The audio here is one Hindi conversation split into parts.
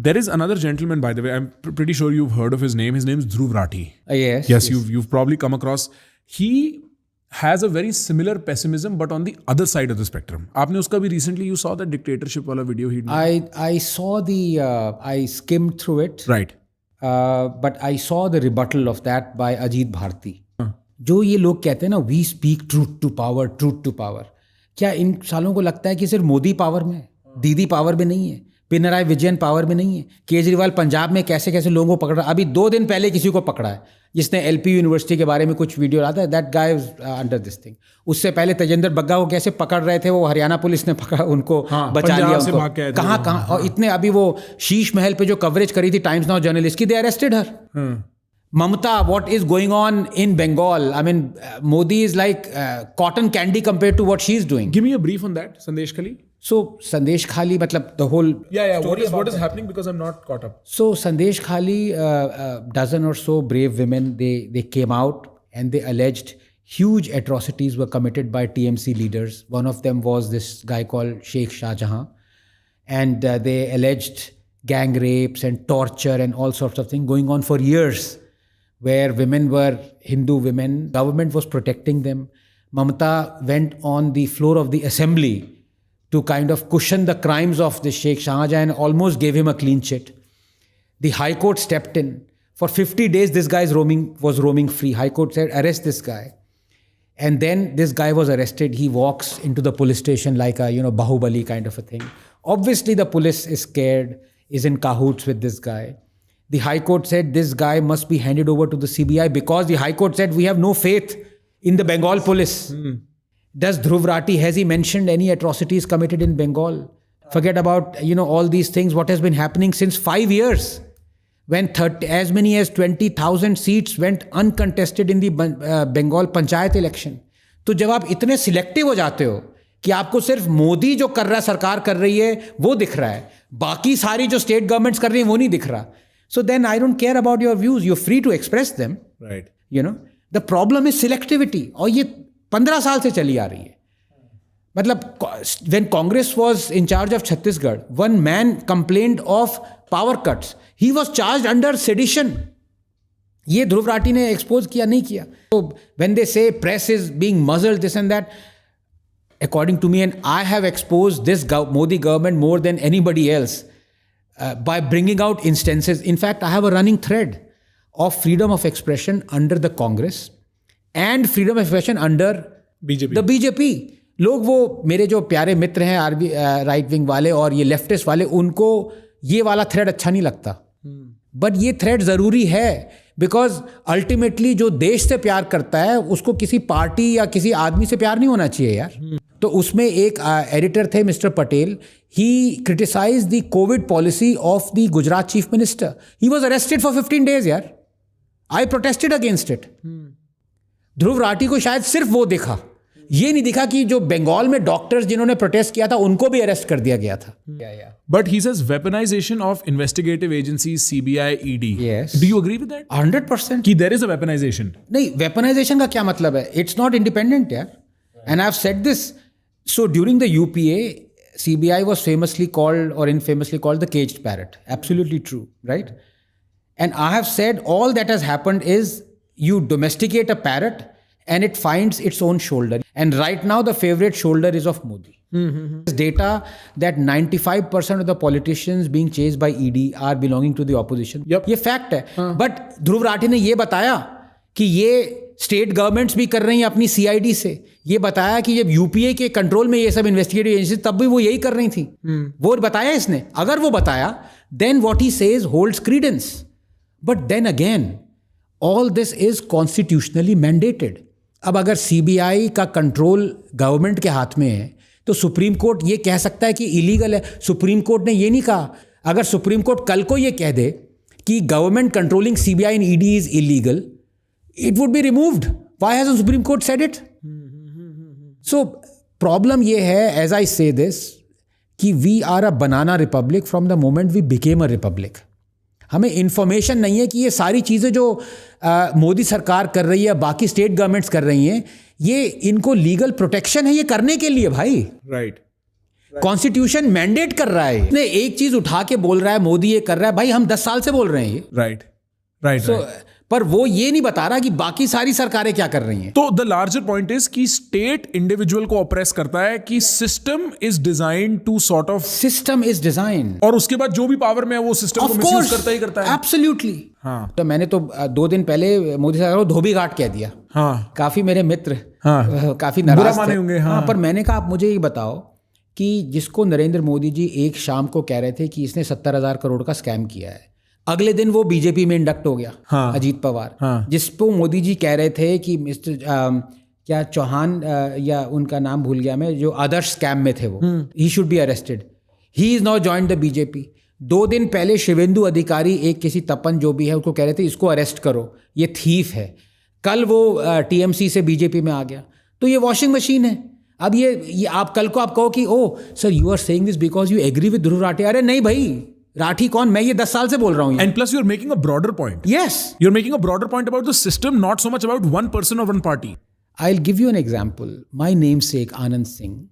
There is another gentleman, by the way. I'm pretty sure you've heard of his name. His name is Dhruv Rathi. Yes. You've probably come across. He has a very similar pessimism, but on the other side of the spectrum. आपने उसका भी recently you saw that dictatorship वाला video he did. I saw I skimmed through it. Right. But I saw the rebuttal of that by Ajit Bharti. जो ये लोग कहते हैं ना, we speak truth to power. क्या इन सालों को लगता है कि सिर्फ मोदी पावर में है, दीदी पावर में नहीं है, पिनराई विजयन पावर में नहीं है, केजरीवाल पंजाब में कैसे कैसे लोगों को पकड़ रहा है? अभी 2 दिन पहले किसी को पकड़ा है जिसने LP यूनिवर्सिटी के बारे में कुछ वीडियो आता है, that guy is under this thing. उससे पहले तेजेंद्र बग्गा को कैसे पकड़ रहे थे, वो हरियाणा पुलिस ने पकड़ा, उनको बचा लिया. उनको कहाँ और इतने अभी वो शीश महल पे जो कवरेज करी थी टाइम्स नाउ जर्नलिस्ट की, they arrested her. Mamata, what is going on in Bengal? I mean, Modi is like cotton candy compared to what she's doing. Give me a brief on that, Sandesh Khali. So Sandesh Khali, matlab the whole What is happening, because I'm not caught up. So Sandesh Khali, dozen or so brave women, they came out and they alleged huge atrocities were committed by TMC leaders. One of them was this guy called Sheikh Shah Jahan, and they alleged gang rapes and torture and all sorts of things going on for years, where women were Hindu women, government was protecting them. Mamata went on the floor of the assembly to kind of cushion the crimes of the Sheikh Shahjahan and almost gave him a clean chit. The High Court stepped in. For 50 days, this guy was roaming free. High Court said, arrest this guy. And then this guy was arrested. He walks into the police station like a, Bahubali kind of a thing. Obviously, the police is scared, is in cahoots with this guy. The High Court said this guy must be handed over to the CBI, because the High Court said we have no faith in the Bengal police. Does Dhruv Rathi, has he mentioned any atrocities committed in Bengal? Forget about, all these things, what has been happening since 5 years, when as many as 20,000 seats went uncontested in the Bengal Panchayat election. तो जब आप इतने सिलेक्टिव हो जाते हो कि आपको सिर्फ मोदी जो कर रहा है, सरकार कर रही है, वो दिख रहा है, बाकी सारी जो स्टेट गवर्नमेंट्स कर रही हैं वो नहीं दिख रहा. So then I don't care about your views. You're free to express them. Right. The problem is selectivity. और ये 15 साल से चली आ रही है. मतलब when Congress was in charge of Chhattisgarh, one man complained of power cuts. He was charged under sedition. ये ध्रुव राठी ने एक्सपोज किया, नहीं किया. So when they say press is being muzzled, this and that, according to me, and I have exposed this Modi government more than anybody else, by bringing out instances. In fact, I have a running thread of freedom of expression under the Congress and freedom of expression under the BJP. लोग वो मेरे जो प्यारे मित्र हैं राइट विंग वाले और ये लेफ्टिस्ट वाले, उनको ये वाला थ्रेड अच्छा नहीं लगता. बट ये थ्रेड ज़रूरी है, बिकॉज अल्टीमेटली जो देश से प्यार करता है उसको किसी पार्टी या किसी आदमी से प्यार नहीं होना चाहिए यार. तो उसमें एक एडिटर थे mister Patel. He criticized the COVID policy of the Gujarat chief minister. He was arrested for 15 days, यार. I protested against it. Dhruv Rathee को शायद सिर्फ वो दिखा, ये नहीं दिखा कि जो बंगाल में डॉक्टर्स जिन्होंने प्रोटेस्ट किया था उनको भी अरेस्ट कर दिया गया था. But he says weaponization of investigative agencies, CBI, ED. Yes. Do you agree with that? 100%. कि there is a weaponization. नहीं, weaponization का क्या मतलब है? It's not independent, यार. And I've said this. So during the UPA, CBI was famously called or infamously called the caged parrot. Absolutely true, right? And I have said all that has happened is you domesticate a parrot and it finds its own shoulder. And right now the favorite shoulder is of Modi. There's data that 95% of the politicians being chased by ED are belonging to the opposition. Yep. ये fact है. But ध्रुव राठी ने ये बताया कि ये स्टेट गवर्नमेंट्स भी कर रही हैं अपनी CID से. ये बताया कि जब UPA के कंट्रोल में ये सब इन्वेस्टिगेटिव एजेंसी तब भी वो यही कर रही थी. वो बताया इसने. अगर वो बताया, then what he says holds credence. But then again, all this is constitutionally mandated. अब अगर CBI का कंट्रोल गवर्नमेंट के हाथ में है तो सुप्रीम कोर्ट ये कह सकता है कि इलीगल है. सुप्रीम कोर्ट ने ये नहीं कहा. अगर सुप्रीम कोर्ट कल को ये कह दे कि government controlling CBI and ED is illegal, it would be removed. Why hasn't Supreme Court said it? So problem ये है, as I say this, कि we are a banana republic from the moment we became a republic. हमें इन्फॉर्मेशन नहीं है कि ये सारी चीज़ें जो मोदी सरकार कर रही है, बाकी स्टेट गवर्नमेंट्स कर रही हैं, ये इनको लीगल प्रोटेक्शन है ये करने के लिए भाई. राइट. कॉन्स्टिट्यूशन मैंडेट कर रहा है। इसने एक चीज उठा के बोल रहा है मोदी ये कर रहा है, भाई हम 10 साल से बोल रहे हैं ये। Right right. पर वो ये नहीं बता रहा कि बाकी सारी सरकारें क्या कर रही हैं। तो द लार्जर पॉइंट इज कि स्टेट इंडिविजुअल को ऑप्रेस करता है, कि system is design to sort of, system is design, और उसके बाद जो भी पावर में है वो सिस्टम को मिसयूज करता ही करता है। एब्सोल्युटली। हाँ। तो मैंने तो 2 दिन पहले मोदी सरकार को धोबी घाट कह दिया। हाँ। काफी मेरे मित्र काफी बुरा नाराज माने थे। होंगे। हाँ। पर मैंने कहा आप मुझे ये बताओ कि जिसको नरेंद्र मोदी जी एक शाम को कह रहे थे कि इसने 70,000 करोड़ का स्कैम किया है, अगले दिन वो बीजेपी में इंडक्ट हो गया। हाँ। अजीत पवार। हाँ। जिसको मोदी जी कह रहे थे कि मिस्टर क्या चौहान या उनका नाम भूल गया मैं, जो आदर्श स्कैम में थे वो, he should be arrested, he is now joined the BJP. 2 दिन पहले शिवेंदु अधिकारी, एक किसी तपन जो भी है, उसको कह रहे थे इसको अरेस्ट करो, ये थीफ है। कल वो टीएमसी से बीजेपी में आ गया। तो ये वॉशिंग मशीन है। अब ये आप कल को आप कहो कि oh sir you are saying this because you agree with Dhruv Rathee. अरे नहीं भाई, राठी कौन, मैं ये 10 साल से बोल रहा हूँ। And plus you're making a broader point. Yes. You're making a broader point about the system, not so much about one person or one party. I'll give you an example. My namesake Anand Singh,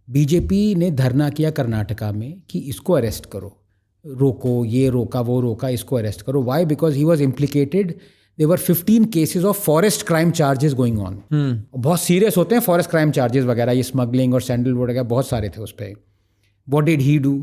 BJP ने धरना किया कर्नाटका में कि इसको अरेस्ट करो, रोको, ये रोका वो रोका, इसको अरेस्ट करो। Why? Because he was implicated. There were 15 cases of forest crime charges going on. बहुत सीरियस होते हैं फॉरेस्ट क्राइम चार्जेस वगैरह, ये स्मगलिंग और सैंडलवुड वगैरह बहुत सारे थे उस पर। What did he do?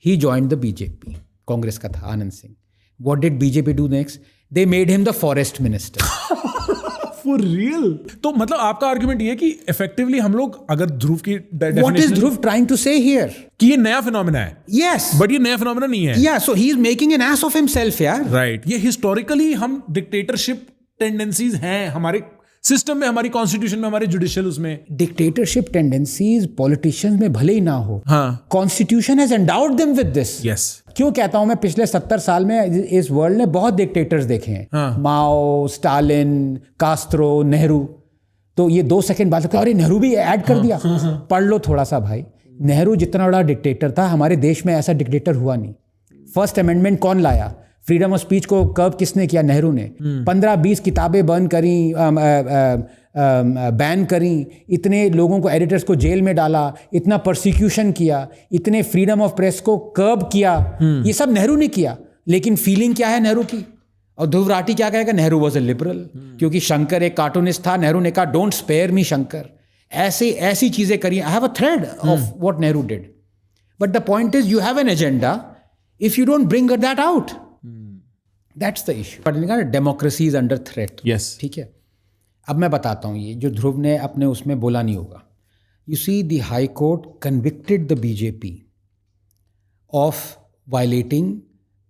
He joined the BJP. Congress का था Anand Singh. What did BJP do next? They made him the forest minister. For real? तो मतलब आपका आर्गुमेंट ये कि इफेक्टिवली हम लोग अगर ध्रुव की What is Dhruv trying to say here? कि ये नया फिनोमेना है, Yes. बट ये नया फिनोमेना नहीं है। Yeah, so he is making an ass of himself, यार। राइट। ये हिस्टोरिकली हम डिक्टेटरशिप टेंडेंसीज हैं हमारे सिस्टम में, हमारी कॉन्स्टिट्यूशन में, हमारे जुडिशियल उसमें। डिक्टेटरशिप टेंडेंसीज पॉलिटिशियंस में भले ही ना हो, हाँ, constitution has endowed them with this. Yes. क्यों कहता हूं मैं, पिछले 70 साल में इस वर्ल्ड ने बहुत डिक्टेटर्स देखे हैं। हाँ। माओ, स्टालिन, कास्त्रो, नेहरू। तो ये 2 सेकंड बाद अरे नेहरू भी ऐड कर दिया। पढ़ लो थोड़ा सा भाई। नेहरू जितना बड़ा डिक्टेटर था, हमारे देश में ऐसा डिक्टेटर हुआ नहीं। फर्स्ट अमेंडमेंट कौन लाया? फ्रीडम ऑफ स्पीच को कर्व किसने किया? नेहरू ने। 15-20 किताबें बैन करी, इतने लोगों को, एडिटर्स को जेल में डाला, इतना प्रोसिक्यूशन किया, इतने फ्रीडम ऑफ प्रेस को कर्ब किया। ये सब नेहरू ने किया। लेकिन फीलिंग क्या है नेहरू की? और ध्रुव राठी क्या कहेगा? Nehru was a liberal. क्योंकि शंकर एक कार्टूनिस्ट था, नेहरू ने कहा डोंट स्पेयर मी शंकर। ऐसी चीजें करी। I have a thread of what Nehru did, but the point is you have an agenda, if you don't bring that out, that's the issue. But democracy is under threat. Yes. ठीक है, अब मैं बताता हूँ ये जो ध्रुव ने अपने उसमें बोला नहीं होगा। You see the high court convicted the BJP of violating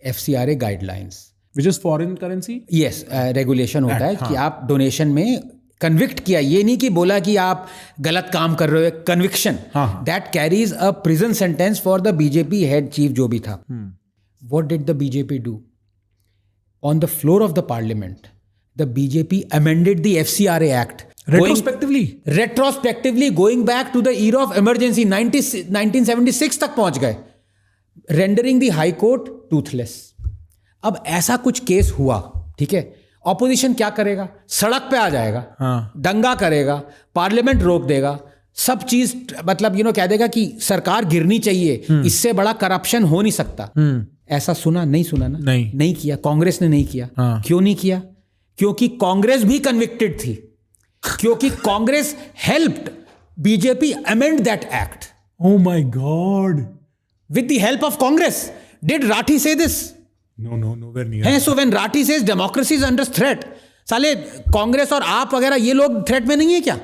FCRA guidelines, which is foreign currency. Yes, regulation होता है कि आप डोनेशन में कन्विक्ट किया, ये नहीं कि बोला कि आप गलत काम कर रहे हो। Conviction that carries a prison sentence for the BJP head chief जो भी था। What did the BJP do? On the floor of the parliament the BJP amended the FCRA Act retrospectively going back to the era of emergency 1976 तक पहुंच गए, rendering the High Court toothless। अब ऐसा कुछ केस हुआ, ठीक है, ऑपोजिशन क्या करेगा? सड़क पे आ जाएगा, दंगा करेगा, पार्लियामेंट रोक देगा, सब चीज मतलब कह देगा कि सरकार गिरनी चाहिए, इससे बड़ा करप्शन हो नहीं सकता। ऐसा सुना ना? नहीं किया, कांग्रेस ने नहीं किया। क्यों नहीं किया? क्योंकि कांग्रेस भी कन्विक्टेड थी, क्योंकि Congress helped BJP amend that act. Oh my God! With the help of Congress. Did Rathi say this? No, nowhere near. So when Rathi says democracy is under threat, साले कांग्रेस और आप वगैरह ये लोग थ्रेट में नहीं है क्या?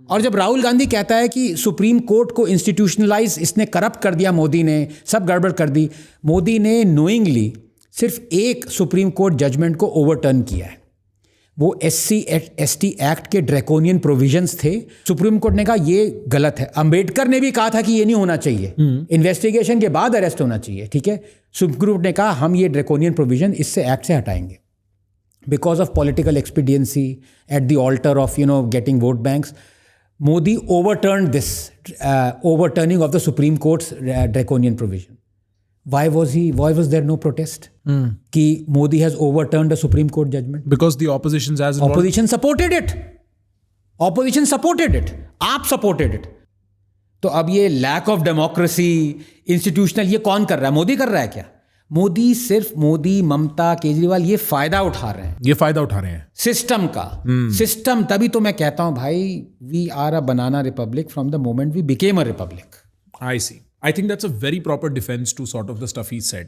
और जब राहुल गांधी कहता है कि सुप्रीम कोर्ट को इंस्टीट्यूशनलाइज इसने करप्ट कर दिया, मोदी ने सब गड़बड़ कर दी, मोदी ने नोइंगली सिर्फ एक सुप्रीम कोर्ट जजमेंट को ओवरटर्न किया है। वो SC/ST एक्ट के ड्रैकोनियन प्रोविजंस थे। सुप्रीम कोर्ट ने कहा ये गलत है। अंबेडकर ने भी कहा था कि ये नहीं होना चाहिए, इन्वेस्टिगेशन के बाद अरेस्ट होना चाहिए, ठीक है। सुप्रीम कोर्ट ने कहा हम ये ड्रैकोनियन प्रोविजन इससे एक्ट से हटाएंगे because of political expediency at the alter of getting vote banks. Modi overturn this overturning of the supreme courts draconian provision. Why was there no protest? कि Modi has overturned the Supreme Court judgment? Because the opposition as opposition supported it. Opposition supported it. आप supported it. तो अब ये लैक ऑफ डेमोक्रेसी, इंस्टीट्यूशनल, ये कौन कर रहा है? मोदी कर रहा है क्या? मोदी, ममता, केजरीवाल ये फायदा उठा रहे हैं, ये फायदा उठा रहे हैं सिस्टम का। सिस्टम, तभी तो मैं कहता हूं भाई, we are a banana republic from the moment we became a republic. I see. I think that's a very proper defense to sort of the stuff he said.